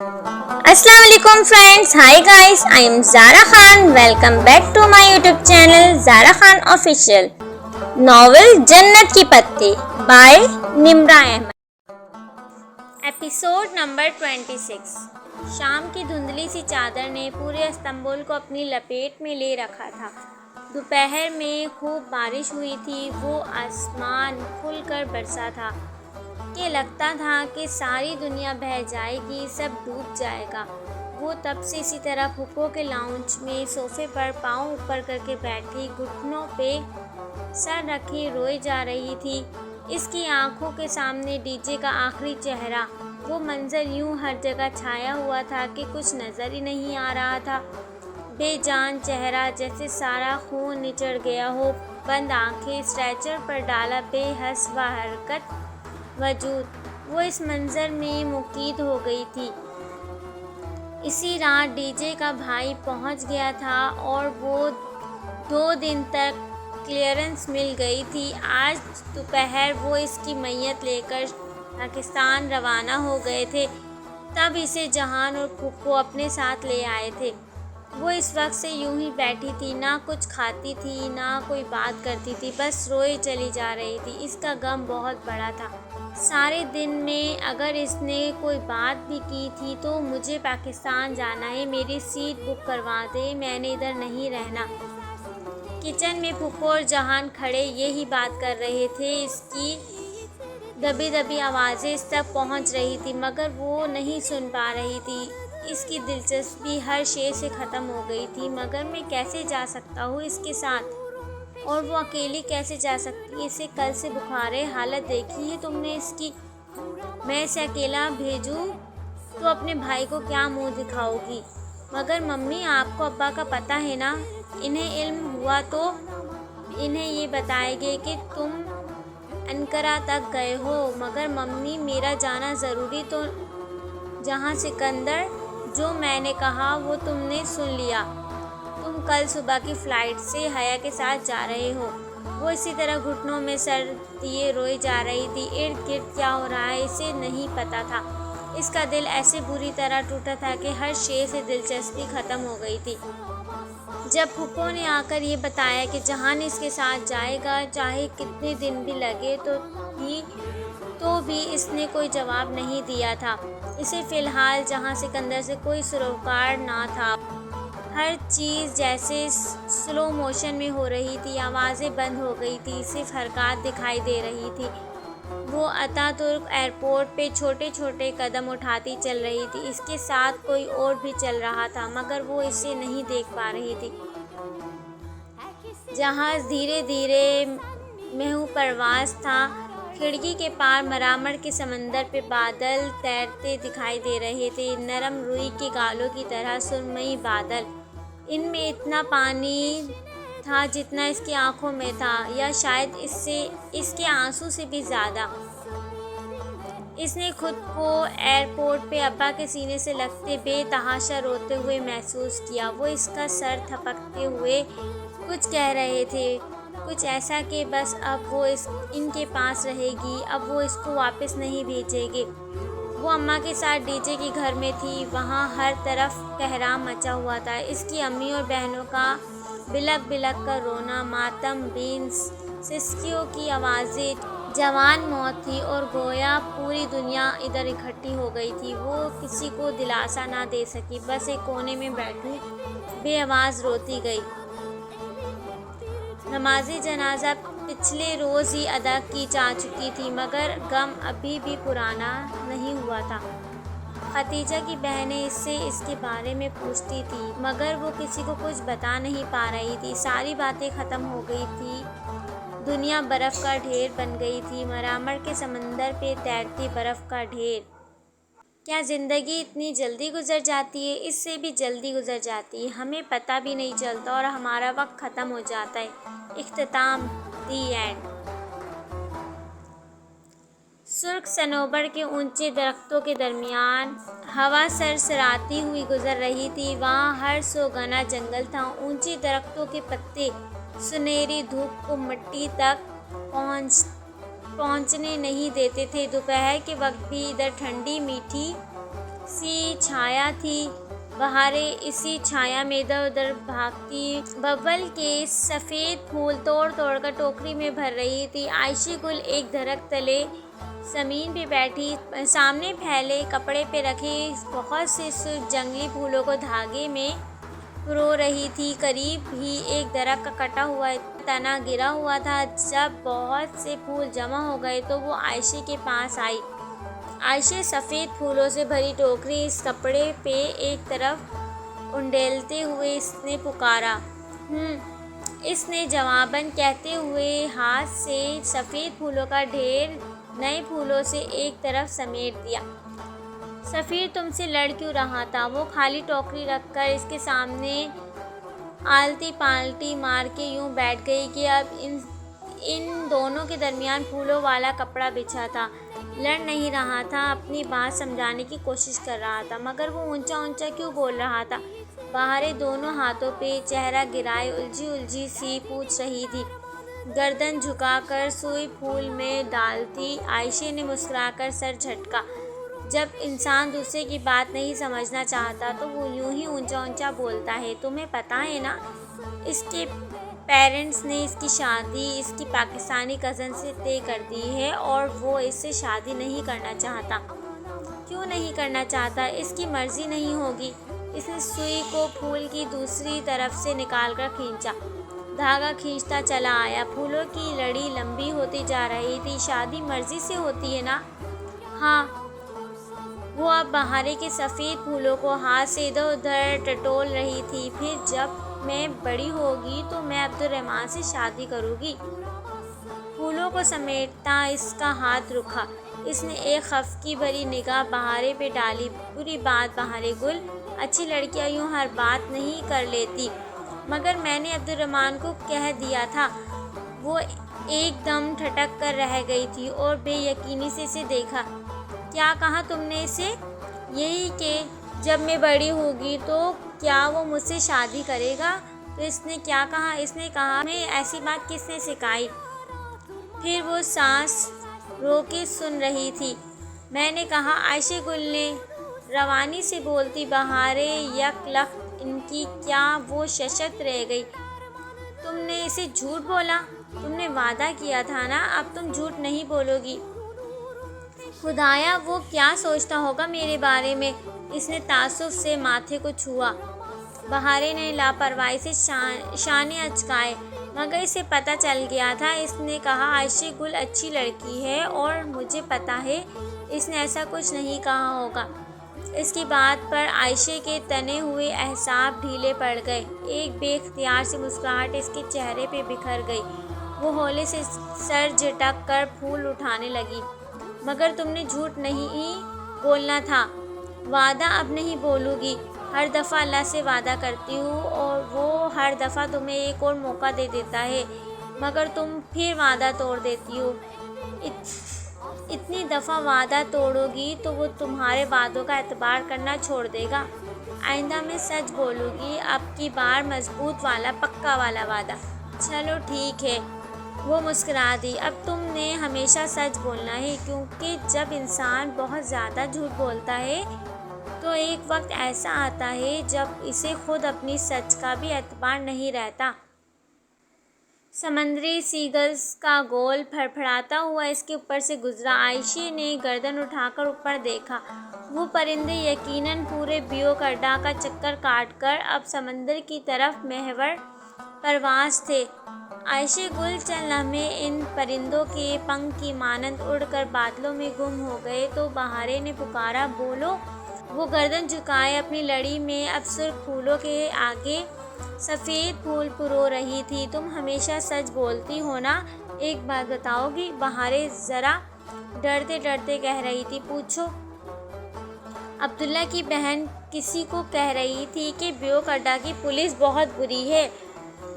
अस्सलाम वालेकुम friends, hi guys, I am Zara Khan. Welcome back to my YouTube channel Zara Khan official. Novel Jannat ki Patti by Nimra Ahmad. Episode number 26। शाम की धुंधली सी चादर ने पूरे इस्तांबुल को अपनी लपेट में ले रखा था। दोपहर में खूब बारिश हुई थी। वो आसमान खुलकर बरसा था कि लगता था कि सारी दुनिया बह जाएगी, सब डूब जाएगा। वो तब से इसी तरह फुप्पो के लाउंज में सोफे पर पाँव ऊपर करके बैठी, घुटनों पे सर रखे रोए जा रही थी। इसकी आंखों के सामने डीजे का आखिरी चेहरा, वो मंजर यूं हर जगह छाया हुआ था कि कुछ नज़र ही नहीं आ रहा था। बेजान चेहरा, जैसे सारा खून निचड़ गया हो। बंद आंखें, स्ट्रेचर पर डाला बेहस व हरकत वजूद, वो इस मंजर में मुकीद हो गई थी। इसी रात डीजे का भाई पहुंच गया था और वो 2 दिन तक क्लियरेंस मिल गई थी। आज दोपहर वो इसकी मैयत लेकर पाकिस्तान रवाना हो गए थे। तब इसे जहान और फुप्पो अपने साथ ले आए थे। वो इस वक्त से यूं ही बैठी थी, ना कुछ खाती थी, ना कोई बात करती थी, बस रोए चली जा रही थी। इसका गम बहुत बड़ा था। सारे दिन में अगर इसने कोई बात भी की थी तो मुझे पाकिस्तान जाना है, मेरी सीट बुक करवा दे, मैंने इधर नहीं रहना। किचन में फुप्पो और जहान खड़े यही बात कर रहे थे। इसकी दबी दबी आवाज़ें इस तक पहुंच रही थी, मगर वो नहीं सुन पा रही थी। इसकी दिलचस्पी हर शे से ख़त्म हो गई थी। मगर मैं कैसे जा सकता हूँ इसके साथ, और वो अकेली कैसे जा सकती है? इसे कल से बुखार है, हालत देखी है तुमने इसकी। मैं इसे अकेला भेजूँ तो अपने भाई को क्या मुंह दिखाऊंगी? मगर मम्मी, आपको अब्बा का पता है ना, इन्हें इल्म हुआ तो इन्हें ये बताएंगे कि तुम अंकारा तक गए हो। मगर मम्मी, मेरा जाना ज़रूरी तो जहाँ सिकंदर, जो मैंने कहा वो तुमने सुन लिया। तुम कल सुबह की फ़्लाइट से हया के साथ जा रहे हो। वो इसी तरह घुटनों में सर दिए रोए जा रही थी। इर्द गिर्द क्या हो रहा है इसे नहीं पता था। इसका दिल ऐसे बुरी तरह टूटा था कि हर शे से दिलचस्पी ख़त्म हो गई थी। जब फुप्पो ने आकर ये बताया कि जहान इसके साथ जाएगा, चाहे कितने दिन भी लगे तो भी इसने कोई जवाब नहीं दिया था। इसे फ़िलहाल जहाँ सिकंदर से कोई सरोकार ना था। हर चीज़ जैसे स्लो मोशन में हो रही थी। आवाज़ें बंद हो गई थी, सिर्फ हरकत दिखाई दे रही थी। वो अतातुर्क एयरपोर्ट पे छोटे छोटे कदम उठाती चल रही थी। इसके साथ कोई और भी चल रहा था, मगर वो इसे नहीं देख पा रही थी। जहाज़ धीरे धीरे महू परवास था। खिड़की के पार मरामर के समंदर पे बादल तैरते दिखाई दे रहे थे, नरम रुई के गालों की तरह सुरमई बादल। इनमें इतना पानी था जितना इसकी आंखों में था, या शायद इसके आंसू से भी ज़्यादा। इसने खुद को एयरपोर्ट पे अब्बा के सीने से लगते बेतहाशा रोते हुए महसूस किया। वो इसका सर थपकते हुए कुछ कह रहे थे, कुछ ऐसा कि बस अब वो इनके पास रहेगी, अब वो इसको वापस नहीं भेजेंगे। वो अम्मा के साथ डीजे के घर में थी। वहाँ हर तरफ कहराम मचा हुआ था। इसकी अम्मी और बहनों का बिलक बिलक कर रोना, मातम, बीन्स, सिसकियों की आवाज़ें, जवान मौत थी, और गोया पूरी दुनिया इधर इकट्ठी हो गई थी। वो किसी को दिलासा ना दे सकी, बस एक कोने में बैठी बेआवाज़ रोती गई। नमाज़े जनाजा पिछले रोज़ ही अदा की जा चुकी थी, मगर गम अभी भी पुराना नहीं हुआ था। खतीजा की बहनें इससे इसके बारे में पूछती थी, मगर वो किसी को कुछ बता नहीं पा रही थी। सारी बातें ख़त्म हो गई थी। दुनिया बर्फ़ का ढेर बन गई थी, मरामर के समंदर पे तैरती बर्फ़ का ढेर। क्या ज़िंदगी इतनी जल्दी गुजर जाती है? इससे भी जल्दी गुजर जाती है, हमें पता भी नहीं चलता और हमारा वक्त ख़त्म हो जाता है। इख्तिताम, दी एंड। सुर्ख सनोबर के ऊंचे दरख्तों के दरमियान हवा सरसराती हुई गुजर रही थी। वहाँ हर सौ घना जंगल था। ऊंचे दरख्तों के पत्ते सुनहरी धूप को मिट्टी तक पहुँचने नहीं देते थे। दोपहर के वक्त भी इधर ठंडी मीठी सी छाया थी। बहारें इसी छाया में इधर उधर भागती बब्बल के सफ़ेद फूल तोड़ तोड़ कर टोकरी में भर रही थी। आयशे गुल एक दरख्त तले ज़मीन पे बैठी सामने फैले कपड़े पे रखे बहुत से जंगली फूलों को धागे में रो रही थी। करीब ही एक दरख्त का कटा हुआ तना गिरा हुआ था। जब बहुत से फूल जमा हो गए तो वो आयशे के पास आई। आयशे सफ़ेद फूलों से भरी टोकरी इस कपड़े पे एक तरफ उंडेलते हुए इसने पुकारा। इसने जवाबन कहते हुए हाथ से सफ़ेद फूलों का ढेर नए फूलों से एक तरफ समेट दिया। सफ़ीर तुमसे लड़ क्यों रहा था? वो खाली टोकरी रखकर इसके सामने आलती पालती मार के यूं बैठ गई कि अब इन दोनों के दरमियान फूलों वाला कपड़ा बिछा था। लड़ नहीं रहा था, अपनी बात समझाने की कोशिश कर रहा था, मगर वो ऊंचा ऊंचा क्यों बोल रहा था? बहारें दोनों हाथों पे चेहरा गिराए उलझी उलझी सी पूछ रही थी। गर्दन झुकाकर सुई फूल में डालती आयशे ने मुस्कुराकर सर झटका। जब इंसान दूसरे की बात नहीं समझना चाहता तो वो यूं ही ऊंचा ऊंचा बोलता है। तुम्हें पता है ना, इसके पेरेंट्स ने इसकी शादी इसकी पाकिस्तानी कज़न से तय कर दी है और वो इससे शादी नहीं करना चाहता। क्यों नहीं करना चाहता? इसकी मर्ज़ी नहीं होगी। इसने सुई को फूल की दूसरी तरफ से निकाल कर खींचा। धागा खींचता चला आया। फूलों की लड़ी लंबी होती जा रही थी। शादी मर्ज़ी से होती है ना? हाँ। वो अब बहारे के सफ़ेद फूलों को हाथ से इधर उधर टटोल रही थी। फिर जब मैं बड़ी होगी तो मैं अब्दुर्रहमान से शादी करूँगी। फूलों को समेटता इसका हाथ रुका। इसने एक खफकी भरी निगाह बहारे पे डाली। बुरी बात बहारे गुल, अच्छी लड़कियां यूं हर बात नहीं कर लेती, मगर मैंने अब्दुर्रहमान को कह दिया था। वो एकदम ठटक कर रह गई थी और बेयकीनी से इसे देखा। क्या कहा तुमने इसे? यही कि जब मैं बड़ी होगी तो क्या वो मुझसे शादी करेगा? तो इसने क्या कहा? इसने कहा। मैं ऐसी बात किसने सिखाई? फिर वो सांस रोके सुन रही थी। मैंने कहा, आयशे गुल ने रवानी से बोलती बहारें यकलख्त इनकी क्या वो सशक्त रह गई। तुमने इसे झूठ बोला? तुमने वादा किया था ना, अब तुम झूठ नहीं बोलोगी। खुदाया, वो क्या सोचता होगा मेरे बारे में? इसने तासुफ से माथे को छुआ। बहारे ने लापरवाही से शाने अचकाए, मगर इसे पता चल गया था। इसने कहा, आयशे गुल अच्छी लड़की है और मुझे पता है इसने ऐसा कुछ नहीं कहा होगा। इसकी बात पर आयशे के तने हुए एहसास ढीले पड़ गए। एक बेख्तियार सी मुस्कुराहट इसके चेहरे पे बिखर गई। वो हौले से सर झटक कर फूल उठाने लगी। मगर तुमने झूठ नहीं बोलना था। वादा अब नहीं बोलूँगी। हर दफ़ा अल्लाह से वादा करती हूँ और वो हर दफ़ा तुम्हें एक और मौका दे देता है, मगर तुम फिर वादा तोड़ देती हो। इतनी दफ़ा वादा तोड़ोगी तो वो तुम्हारे वादों का एतबार करना छोड़ देगा। आइंदा मैं सच बोलूँगी, अब की बार मजबूत वाला पक्का वाला वादा। चलो ठीक है, वो मुस्कुरा दी। अब तुमने हमेशा सच बोलना है, क्योंकि जब इंसान बहुत ज़्यादा झूठ बोलता है तो एक वक्त ऐसा आता है जब इसे खुद अपनी सच का भी एतबार नहीं रहता। समंदरी सीगल्स का गोल फड़फड़ाता हुआ इसके ऊपर से गुजरा। आयशे ने गर्दन उठाकर ऊपर देखा। वो परिंदे यकीनन पूरे बियोकड्डा का चक्कर काटकर अब समंदर की तरफ महवर परवास थे। आयशे गुल चंद लम्हे इन परिंदों के पंख की मानंद उड़कर बादलों में गुम हो गए तो बहारे ने पुकारा, बोलो। वो गर्दन झुकाए अपनी लड़ी में अब सुर्ख फूलों के आगे सफ़ेद फूल पुरो रही थी। तुम हमेशा सच बोलती हो ना, एक बात बताओगी? बहारे ज़रा डरते डरते कह रही थी। पूछो। अब्दुल्ला की बहन किसी को कह रही थी कि बियोकड्डा की पुलिस बहुत बुरी है।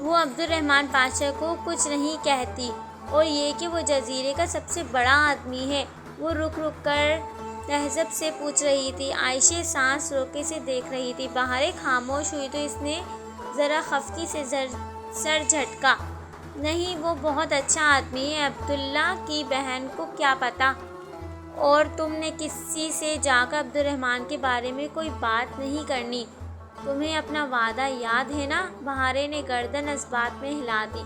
वो अब्दुर्रहमान पाशा को कुछ नहीं कहती, और ये कि वो जजीरे का सबसे बड़ा आदमी है। वो रुक रुक कर तहज़्ज़ुब से पूछ रही थी। आयशे सांस रोके से देख रही थी। बहारे खामोश हुई तो इसने ज़रा खफकी से सर झटका। नहीं, वो बहुत अच्छा आदमी है। अब्दुल्ला की बहन को क्या पता? اور تم نے کسی سے جا کر عبد الرحمن کے بارے میں کوئی بات نہیں کرنی۔ تمہیں اپنا وعدہ یاد ہے نا؟ بہارے نے گردن اس بات میں ہلا دی۔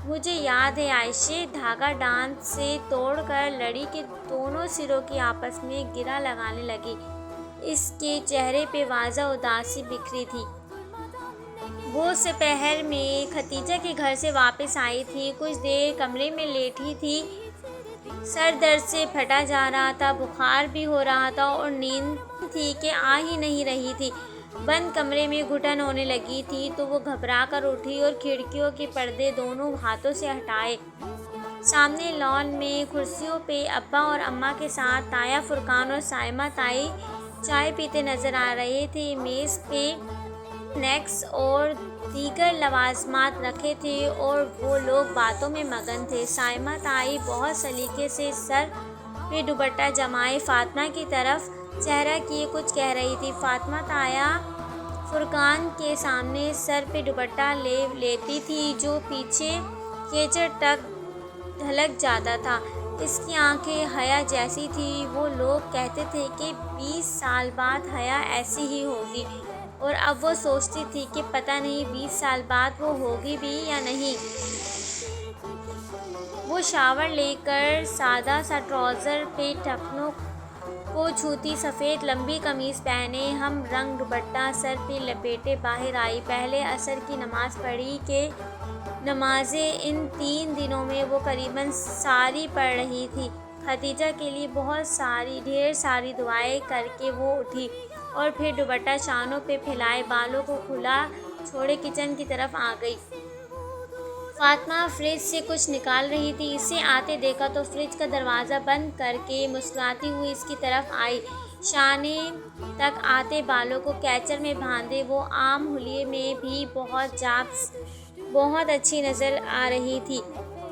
مجھے یاد ہے عائشہ دھاگا ڈانٹ سے توڑ کر لڑی کے دونوں سروں کی آپس میں گرہ لگانے لگی۔ اس کے چہرے پہ واضح اداسی بکھری تھی۔ وہ سپہر میں خدیجہ کے گھر سے واپس آئی تھی۔ کچھ دیر کمرے میں لیٹی تھی۔ سر درد سے پھٹا جا رہا تھا، بخار بھی ہو رہا تھا اور نیند تھی کہ آ ہی نہیں رہی تھی۔ بند کمرے میں گھٹن ہونے لگی تھی تو وہ گھبرا کر اٹھی اور کھڑکیوں کے پردے دونوں ہاتھوں سے ہٹائے۔ سامنے لان میں کرسیوں پہ ابا اور اماں کے ساتھ تایا فرقان اور سائمہ تائی چائے پیتے نظر آ رہے تھے۔ میز پہ اسنیکس اور دیگر لوازمات رکھے تھے اور وہ لوگ باتوں میں مگن تھے۔ سائمہ تائی بہت سلیقے سے سر پہ دوپٹہ جمائے فاطمہ کی طرف چہرہ کیے کچھ کہہ رہی تھی۔ فاطمہ تایا فرقان کے سامنے سر پہ دوپٹہ لیتی تھی جو پیچھے کیچڑ تک ڈھلک جاتا تھا۔ اس کی آنکھیں حیا جیسی تھیں۔ وہ لوگ کہتے تھے کہ 20 سال بعد حیا ایسی ہی ہوگی اور اب وہ سوچتی تھی کہ پتہ نہیں 20 سال بعد وہ ہوگی بھی یا نہیں۔ وہ شاور لے کر سادہ سا ٹراؤزر پہ ٹخنوں کو چھوتی سفید لمبی قمیص پہنے ہم رنگ دوپٹہ سر پہ لپیٹے باہر آئی۔ پہلے عصر کی نماز پڑھی کہ نمازیں ان 3 دنوں میں وہ قریباً ساری پڑھ رہی تھی۔ خدیجہ کے لیے ڈھیر ساری دعائیں کر کے وہ اٹھی اور پھر دوپٹہ شانوں پہ پھیلائے بالوں کو کھلا چھوڑے کچن کی طرف آ گئی۔ فاطمہ فریج سے کچھ نکال رہی تھی۔ اسے آتے دیکھا تو فریج کا دروازہ بند کر کے مسکراتی ہوئی اس کی طرف آئی۔ شانے تک آتے بالوں کو کیچر میں باندھے وہ عام حلیے میں بھی بہت اچھی نظر آ رہی تھی۔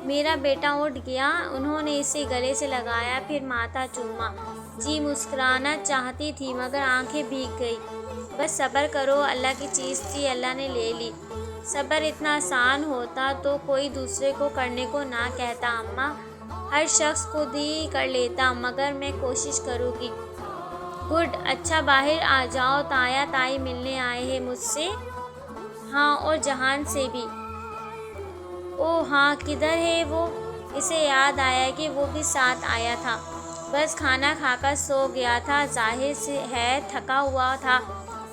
میرا بیٹا اٹھ گیا؟ انہوں نے اسے گلے سے لگایا پھر ماتھا چوما۔ جی مسکرانا چاہتی تھی مگر آنکھیں بھیگ گئی۔ بس صبر کرو، اللہ کی چیز تھی، اللہ نے لے لی۔ صبر اتنا آسان ہوتا تو کوئی دوسرے کو کرنے کو نہ کہتا اماں، ہر شخص خود ہی کر لیتا، مگر میں کوشش کروں گی۔ گڈ، اچھا باہر آ جاؤ، تایا تائی ملنے آئے ہیں مجھ سے؟ ہاں، اور جہان سے بھی۔ اوہ ہاں، کدھر ہے وہ؟ اسے یاد آیا کہ وہ بھی ساتھ آیا تھا۔ بس کھانا کھا کر سو گیا تھا، ظاہر ہے تھکا ہوا تھا۔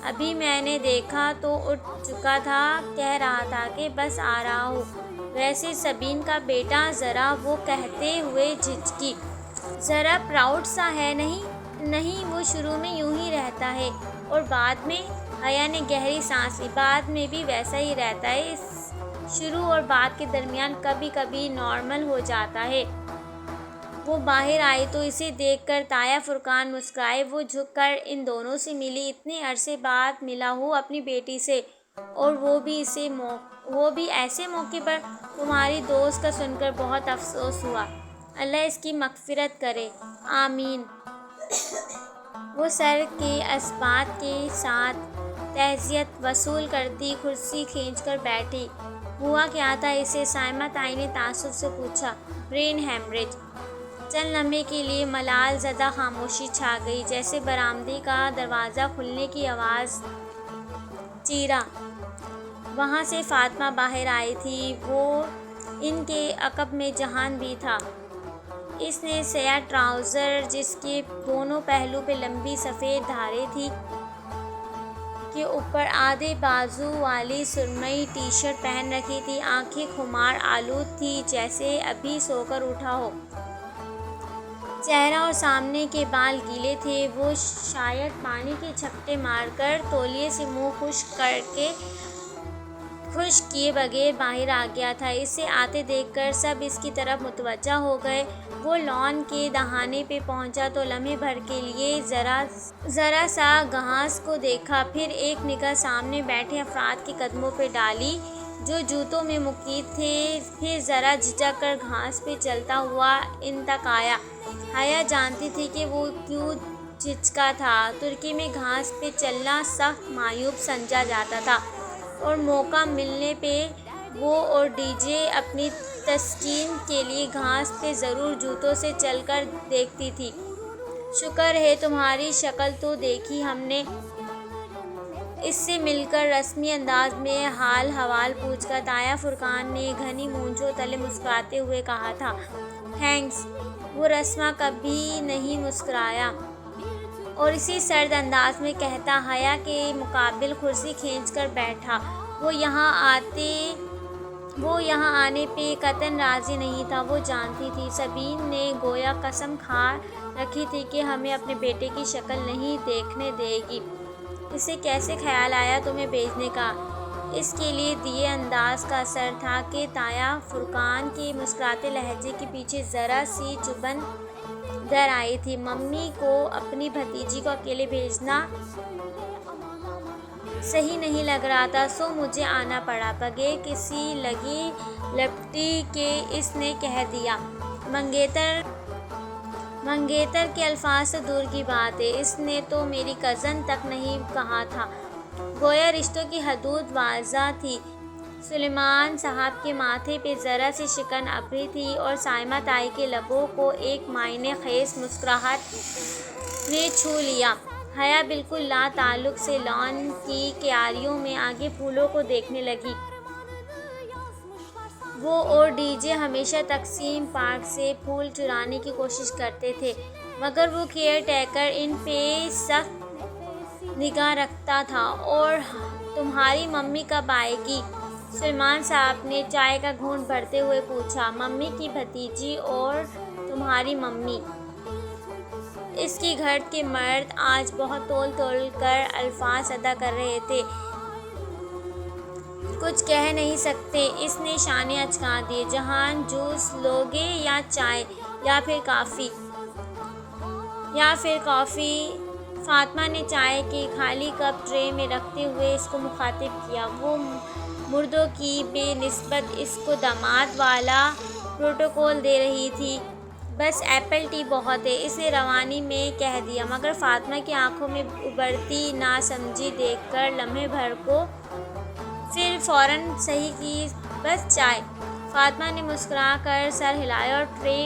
ابھی میں نے دیکھا تو اٹھ چکا تھا، کہہ رہا تھا کہ بس آ رہا ہوں۔ ویسے سبین کا بیٹا، ذرا وہ کہتے ہوئے جھجکی۔ ذرا پراؤڈ سا ہے نہیں، وہ شروع میں یوں ہی رہتا ہے اور بعد میں؟ حیا نے گہری سانس لی۔ بعد میں بھی ویسا ہی رہتا ہے، شروع اور بعد کے درمیان کبھی کبھی نارمل ہو جاتا ہے۔ وہ باہر آئی تو اسے دیکھ کر تایا فرقان مسکرائے۔ وہ جھک کر ان دونوں سے ملی۔ اتنے عرصے بعد ملا ہوں اپنی بیٹی سے، اور وہ بھی ایسے موقع پر۔ تمہاری دوست کا سن کر بہت افسوس ہوا، اللہ اس کی مغفرت کرے۔ آمین۔ وہ سر کے اثبات کے ساتھ تعزیت وصول کرتی کرسی کھینچ کر بیٹھی۔ ہوا کیا تھا اسے؟ سائمہ تائی نے تعصب سے پوچھا۔ Brain haemorrhage. چند لمحے کے لیے ملال زدہ خاموشی چھا گئی، جیسے برآمدے کا دروازہ کھلنے کی آواز۔ چیرا۔ وہاں سے فاطمہ باہر آئی تھی، وہ ان کے عقب میں جہان بھی تھا۔ اس نے سیاہ ٹراؤزر جس کے دونوں پہلو پہ لمبی سفید دھاریں تھیں کے اوپر آدھے بازو والی سرمئی ٹی شرٹ پہن رکھی تھی۔ آنکھیں خمار آلود تھیں جیسے ابھی سو کر اٹھا ہو۔ چہرہ اور سامنے کے بال گیلے تھے۔ وہ شاید پانی کے جھپٹے مار کر تولیے سے منہ خشک کیے بغیر باہر آ گیا تھا۔ اسے آتے دیکھ کر سب اس کی طرف متوجہ ہو گئے۔ وہ لان کے دہانے پہ پہنچا تو لمحے بھر کے لیے ذرا سا گھاس کو دیکھا، پھر ایک نگاہ سامنے بیٹھے افراد کے قدموں پہ ڈالی جو جوتوں میں مقید تھے، پھر ذرا جھجک کر گھاس پہ چلتا ہوا ان تک آیا۔ حیا جانتی تھی کہ وہ کیوں جھجکا تھا۔ ترکی میں گھاس پہ چلنا سخت معیوب سمجھا جاتا تھا اور موقع ملنے پہ وہ اور ڈی جے اپنی تسکین کے لیے گھاس پہ ضرور جوتوں سے چل کر دیکھتی تھی۔ شکر ہے تمہاری شکل تو دیکھی ہم نے۔ اس سے مل کر رسمی انداز میں حال حوال پوچھ کر تایا فرقان نے گھنی مونچھوں تلے مسکراتے ہوئے کہا تھا، تھینکس۔ وہ رسما کبھی نہیں مسکرایا اور اسی سرد انداز میں کہتا حیا کے مقابل کرسی کھینچ کر بیٹھا۔ وہ یہاں آنے پہ قطعاً راضی نہیں تھا۔ وہ جانتی تھی سبین نے گویا قسم کھا رکھی تھی کہ ہمیں اپنے بیٹے کی شکل نہیں دیکھنے دے گی۔ اسے کیسے خیال آیا تمہیں بھیجنے کا؟ اس کے لیے دیے انداز کا اثر تھا کہ تایا فرقان کے مسکراتے لہجے کے پیچھے ذرا سی چبھن در آئی تھی۔ ممی کو اپنی بھتیجی کو اکیلے بھیجنا صحیح نہیں لگ رہا تھا، سو مجھے آنا پڑا، بغیر کسی لگی لپٹی کے اس نے کہہ دیا۔ منگیتر کے الفاظ تو دور کی بات ہے، اس نے تو میری کزن تک نہیں کہا تھا۔ گویا رشتوں کی حدود واضح تھی۔ سلیمان صاحب کے ماتھے پہ ذرا سی شکن ابھری تھی اور سائمہ تائی کے لبوں کو ایک معنی خیز مسکراہٹ نے چھو لیا۔ حیا بالکل لا تعلق سے لان کی کیاریوں میں آگے پھولوں کو دیکھنے لگی۔ وہ اور ڈی جے ہمیشہ تقسیم پارک سے پھول چرانے کی کوشش کرتے تھے، مگر وہ کیئر ٹیکر ان پہ سخت نگاہ رکھتا تھا۔ اور تمہاری ممی کب آئے گی؟ سلیمان صاحب نے چائے کا گھونٹ بھرتے ہوئے پوچھا۔ ممی کی بھتیجی اور تمہاری ممی؟ اس کی گھرٹ کے مرد آج بہت تول کر الفاظ ادا کر رہے تھے۔ کچھ کہہ نہیں سکتے، اس نے شانے اچکا دیے۔ جہان جوس لوگے یا چائے یا پھر کافی؟ فاطمہ نے چائے کے خالی کپ ٹرے میں رکھتے ہوئے اس کو مخاطب کیا۔ وہ مردوں کی بہ نسبت اس کو داماد والا پروٹوکول دے رہی تھی۔ بس ایپل ٹی بہت ہے، اس نے روانی میں کہہ دیا، مگر فاطمہ کی آنکھوں میں ابھرتی ناسمجھی دیکھ کر لمحے بھر کو پھر فوراً صحیح کی، بس چائے۔ فاطمہ نے مسکرا کر سر ہلایا اور ٹرے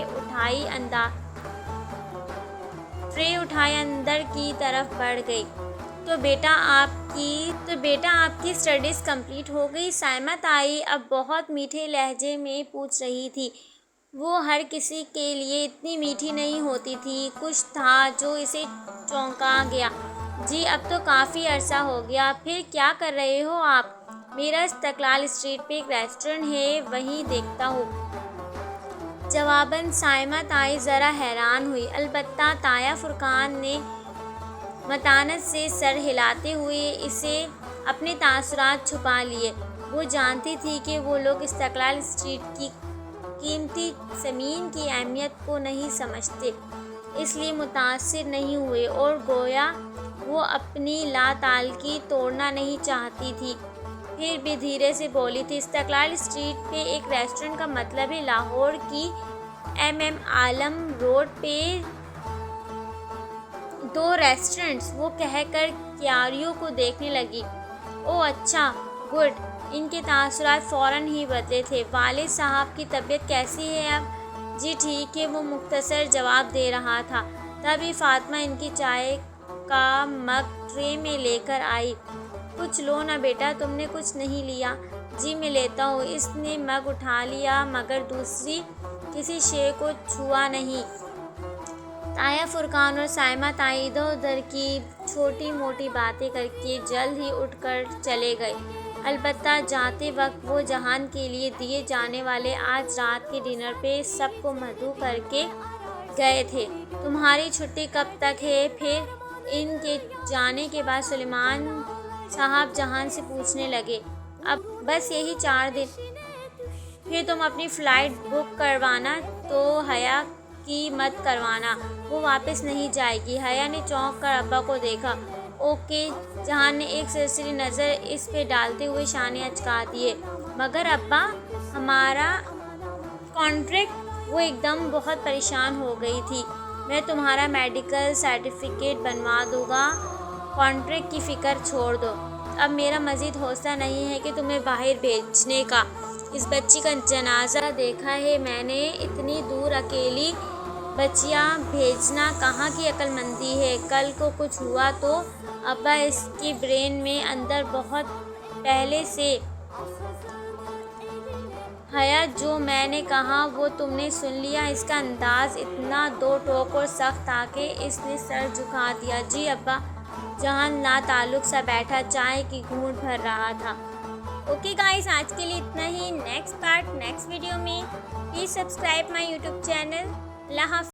اٹھائے اندر کی طرف بڑھ گئی۔ تو بیٹا آپ کی اسٹڈیز کمپلیٹ ہو گئی؟ سائمہ تائی اب بہت میٹھے لہجے میں پوچھ رہی تھی۔ وہ ہر کسی کے لیے اتنی میٹھی نہیں ہوتی تھی۔ کچھ تھا جو اسے چونکا گیا۔ جی اب تو کافی عرصہ ہو گیا۔ پھر کیا کر رہے ہو آپ؟ میرا استقلال اسٹریٹ پہ ایک ریسٹورنٹ ہے، وہیں دیکھتا ہوں۔ جواباً سائمہ تائی ذرا حیران ہوئی۔ البتہ تایا فرقان نے متانت سے سر ہلاتے ہوئے اسے اپنے تاثرات چھپا لیے۔ وہ جانتی تھی کہ وہ لوگ استقلال اسٹریٹ کی قیمتی زمین کی اہمیت کو نہیں سمجھتے، اس لیے متاثر نہیں ہوئے، اور گویا وہ اپنی لا تعلقی توڑنا نہیں چاہتی تھی۔ پھر بھی دھیرے سے بولی تھی، استقلال اسٹریٹ پہ ایک ریسٹورنٹ کا مطلب ہے لاہور کی ایم عالم روڈ پہ 2 ریسٹورنٹس؟ وہ کہہ کر کیاریوں کو دیکھنے لگی۔ اوہ اچھا، گڈ۔ ان کے تاثرات فوراً ہی بدلے تھے۔ والد صاحب کی طبیعت کیسی ہے اب؟ جی ٹھیک ہے، وہ مختصر جواب دے رہا تھا، تبھی فاطمہ ان کی چائے کا مگ ٹرے میں لے کر آئی۔ کچھ لو نا بیٹا، تم نے کچھ نہیں لیا؟ جی میں لیتا ہوں۔ اس نے مگ اٹھا لیا مگر دوسری کسی شے کو چھوا نہیں۔ تایا فرقان اور سائمہ تائی ادھر ادھر کی چھوٹی موٹی باتیں کر کے جلد ہی اٹھ کر چلے گئے۔ البتہ جاتے وقت وہ جہان کے لیے دیے جانے والے آج رات کے ڈنر پہ سب کو مدعو کر کے گئے تھے۔ تمہاری چھٹی کب تک ہے پھر؟ ان کے جانے کے بعد سلیمان صاحب جہان سے پوچھنے لگے۔ اب بس یہی 4 دن۔ پھر تم اپنی فلائٹ بک کروانا، تو حیا کی مت کروانا، وہ واپس نہیں جائے گی۔ حیا نے چونک کر ابا کو دیکھا۔ اوکے، جہان نے ایک سرسری نظر اس پہ ڈالتے ہوئے شانے اچکا دیے۔ مگر ابا، ہمارا کانٹریکٹ؟ وہ ایک دم بہت پریشان ہو گئی تھی۔ میں تمہارا میڈیکل سرٹیفکیٹ بنوا دوں گا، کانٹریکٹ کی فکر چھوڑ دو۔ اب میرا مزید حوصلہ نہیں ہے کہ تمہیں باہر بھیجنے کا۔ اس بچی کا جنازہ دیکھا ہے میں نے، اتنی دور اکیلی बच्चियाँ भेजना कहाँ की अक्लमंदी है। कल को कुछ हुआ तो अब्बा इसकी ब्रेन में अंदर बहुत पहले से हया। जो मैंने कहा वो तुमने सुन लिया। इसका अंदाज इतना दो टोक और सख्त था कि इसने सर झुका दिया। जी अब्बा, जहान लाताल्लुक सा बैठा चाय की घूंट भर रहा था। ओके गाइस, आज के लिए इतना ही। नेक्स्ट पार्ट नेक्स्ट वीडियो में। Please subscribe my YouTube channel. अल्लाह हाफ़िज़।